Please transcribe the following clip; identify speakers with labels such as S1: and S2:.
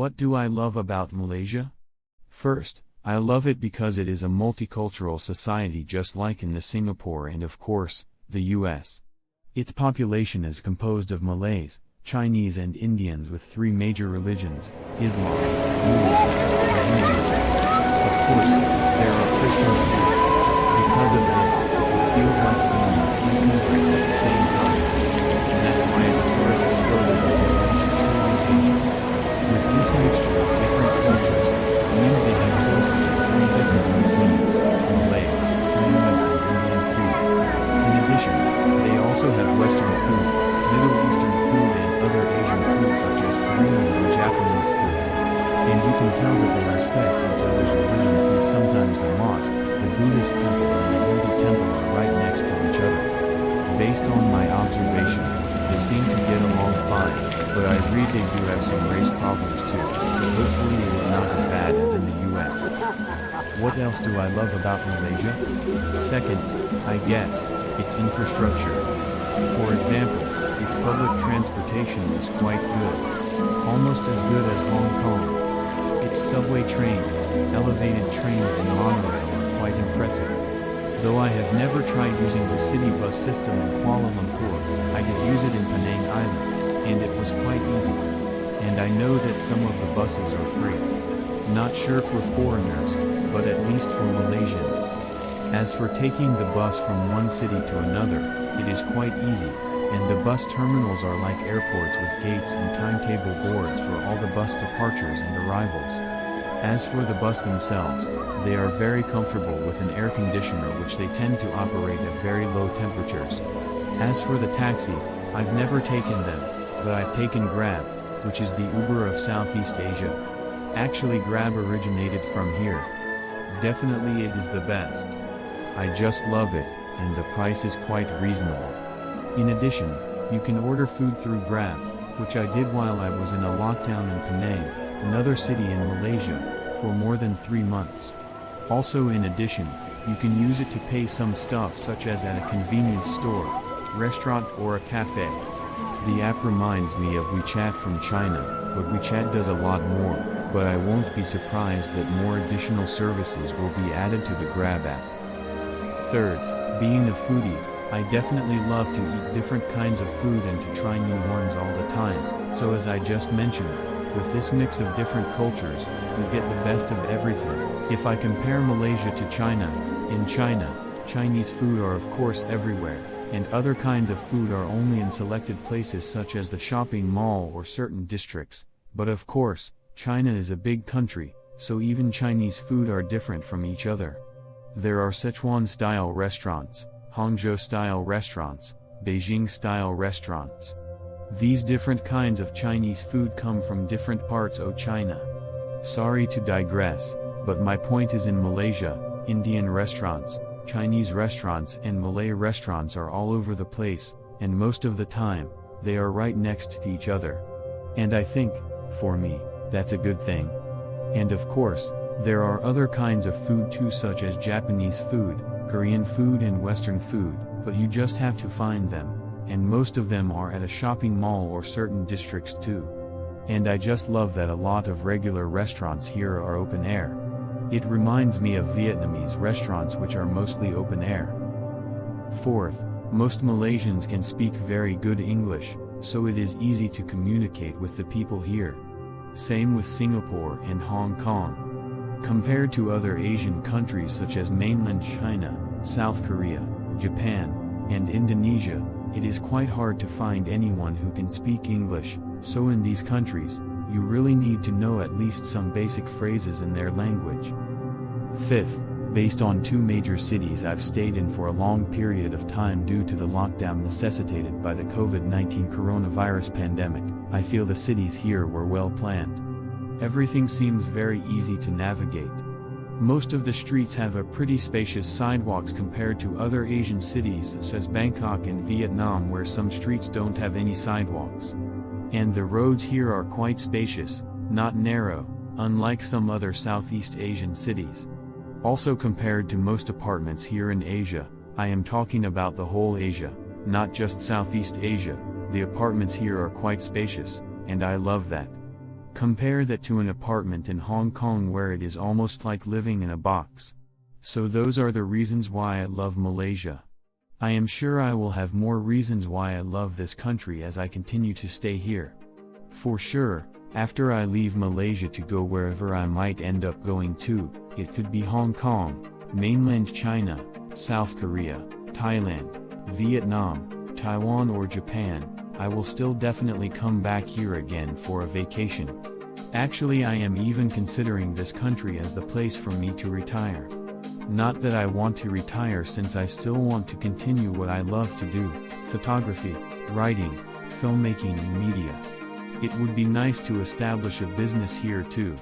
S1: What do I love about Malaysia? First, I love it because it is a multicultural society just like in the Singapore and of course, the US. Its population is composed of Malays, Chinese and Indians with three major religions, Islam, Buddhism, and Hinduism. Of course, there are Christians too. Because of this, it feels like being in three countries at the same time. And that's why its tourists slowly visit Malaysia. With this mixture of different cultures, it means they have choices of three different cuisines, Malay, Chinese and Indian food. In addition, they also have Western food, Middle Eastern food and other Asian food such as Korean and Japanese food. And you can tell that they respect each other's religion since sometimes the mosque, the Buddhist temple and the Hindu temple are right next to each other. Based on my observation, they seem to get along fine, but I read they do have some race problems too, but hopefully it is not as bad as in the US. What else do I love about Malaysia? Second, I guess, its infrastructure. For example, its public transportation is quite good. Almost as good as Hong Kong. Its subway trains, elevated trains and monorail are quite impressive. Though I have never tried using the city bus system in Kuala Lumpur, I did use it in Penang Island, and it was quite easy. And I know that some of the buses are free. Not sure for foreigners, but at least for Malaysians. As for taking the bus from one city to another, it is quite easy, and the bus terminals are like airports with gates and timetable boards for all the bus departures and arrivals. As for the bus themselves, they are very comfortable with an air conditioner which they tend to operate at very low temperatures. As for the taxi, I've never taken them, but I've taken Grab, which is the Uber of Southeast Asia. Actually Grab originated from here. Definitely it is the best. I just love it, and the price is quite reasonable. In addition, you can order food through Grab, which I did while I was in a lockdown in Penang, another city in Malaysia, for more than 3 months. Also in addition, you can use it to pay some stuff such as at a convenience store, restaurant or a cafe. The app reminds me of WeChat from China, but WeChat does a lot more, but I won't be surprised that more additional services will be added to the Grab app. Third, being a foodie, I definitely love to eat different kinds of food and to try new ones all the time, so as I just mentioned, with this mix of different cultures, you get the best of everything. If I compare Malaysia to China, in China, Chinese food are of course everywhere, and other kinds of food are only in selected places such as the shopping mall or certain districts, but of course, China is a big country, so even Chinese food are different from each other. There are Sichuan-style restaurants, Hangzhou-style restaurants, Beijing-style restaurants. These different kinds of Chinese food come from different parts of China. Sorry to digress, but my point is in Malaysia, Indian restaurants, Chinese restaurants and Malay restaurants are all over the place, and most of the time, they are right next to each other. And I think, for me, that's a good thing. And of course, there are other kinds of food too such as Japanese food, Korean food and Western food, but you just have to find them, and most of them are at a shopping mall or certain districts too. And I just love that a lot of regular restaurants here are open air. It reminds me of Vietnamese restaurants which are mostly open air. Fourth, most Malaysians can speak very good English, so it is easy to communicate with the people here. Same with Singapore and Hong Kong. Compared to other Asian countries such as mainland China, South Korea, Japan, and Indonesia, it is quite hard to find anyone who can speak English, so in these countries, you really need to know at least some basic phrases in their language. Fifth, based on 2 major cities I've stayed in for a long period of time due to the lockdown necessitated by the COVID-19 coronavirus pandemic, I feel the cities here were well planned. Everything seems very easy to navigate. Most of the streets have a pretty spacious sidewalks compared to other Asian cities such as Bangkok and Vietnam where some streets don't have any sidewalks. And the roads here are quite spacious, not narrow, unlike some other Southeast Asian cities. Also compared to most apartments here in Asia, I am talking about the whole Asia, not just Southeast Asia, the apartments here are quite spacious, and I love that. Compare that to an apartment in Hong Kong where it is almost like living in a box. So those are the reasons why I love Malaysia. I am sure I will have more reasons why I love this country as I continue to stay here. For sure, after I leave Malaysia to go wherever I might end up going to, it could be Hong Kong, mainland China, South Korea, Thailand, Vietnam, Taiwan or Japan, I will still definitely come back here again for a vacation. Actually, I am even considering this country as the place for me to retire. Not that I want to retire, since I still want to continue what I love to do: photography, writing, filmmaking and media. It would be nice to establish a business here too.